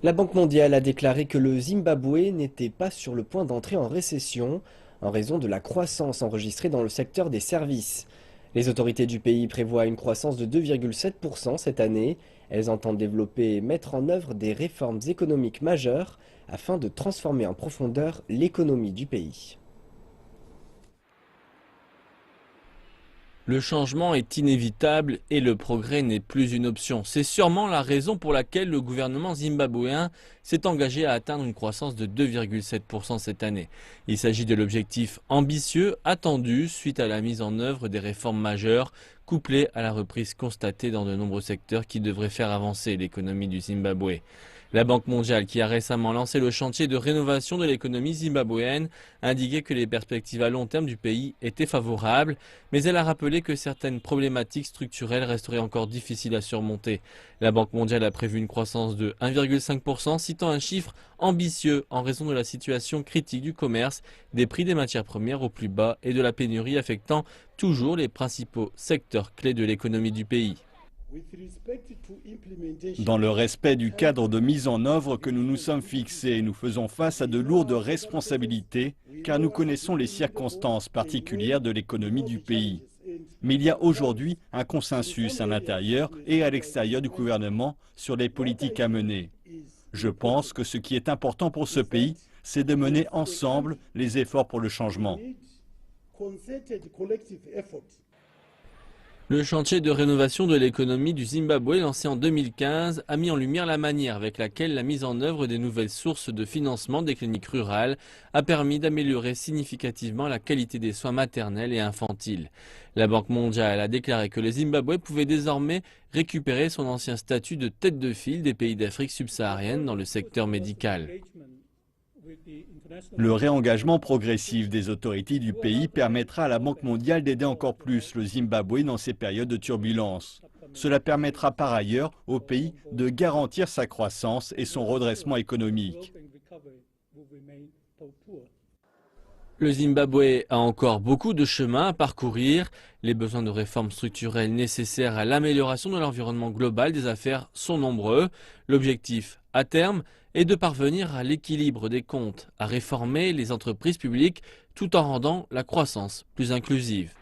La Banque mondiale a déclaré que le Zimbabwe n'était pas sur le point d'entrer en récession en raison de la croissance enregistrée dans le secteur des services. Les autorités du pays prévoient une croissance de 2,7% cette année. Elles entendent développer et mettre en œuvre des réformes économiques majeures afin de transformer en profondeur l'économie du pays. Le changement est inévitable et le progrès n'est plus une option. C'est sûrement la raison pour laquelle le gouvernement zimbabwéen s'est engagé à atteindre une croissance de 2,7% cette année. Il s'agit de l'objectif ambitieux attendu suite à la mise en œuvre des réformes majeures couplées à la reprise constatée dans de nombreux secteurs qui devraient faire avancer l'économie du Zimbabwe. La Banque mondiale, qui a récemment lancé le chantier de rénovation de l'économie zimbabwéenne, a indiqué que les perspectives à long terme du pays étaient favorables, mais elle a rappelé que certaines problématiques structurelles resteraient encore difficiles à surmonter. La Banque mondiale a prévu une croissance de 1,5%, citant un chiffre ambitieux en raison de la situation critique du commerce, des prix des matières premières au plus bas et de la pénurie affectant toujours les principaux secteurs clés de l'économie du pays. Dans le respect du cadre de mise en œuvre que nous nous sommes fixés, nous faisons face à de lourdes responsabilités car nous connaissons les circonstances particulières de l'économie du pays. Mais il y a aujourd'hui un consensus à l'intérieur et à l'extérieur du gouvernement sur les politiques à mener. Je pense que ce qui est important pour ce pays, c'est de mener ensemble les efforts pour le changement. Le chantier de rénovation de l'économie du Zimbabwe, lancé en 2015, a mis en lumière la manière avec laquelle la mise en œuvre des nouvelles sources de financement des cliniques rurales a permis d'améliorer significativement la qualité des soins maternels et infantiles. La Banque mondiale a déclaré que le Zimbabwe pouvait désormais récupérer son ancien statut de tête de file des pays d'Afrique subsaharienne dans le secteur médical. Le réengagement progressif des autorités du pays permettra à la Banque mondiale d'aider encore plus le Zimbabwe dans ces périodes de turbulence. Cela permettra par ailleurs au pays de garantir sa croissance et son redressement économique. Le Zimbabwe a encore beaucoup de chemin à parcourir. Les besoins de réformes structurelles nécessaires à l'amélioration de l'environnement global des affaires sont nombreux. L'objectif, à terme, est de parvenir à l'équilibre des comptes, à réformer les entreprises publiques tout en rendant la croissance plus inclusive.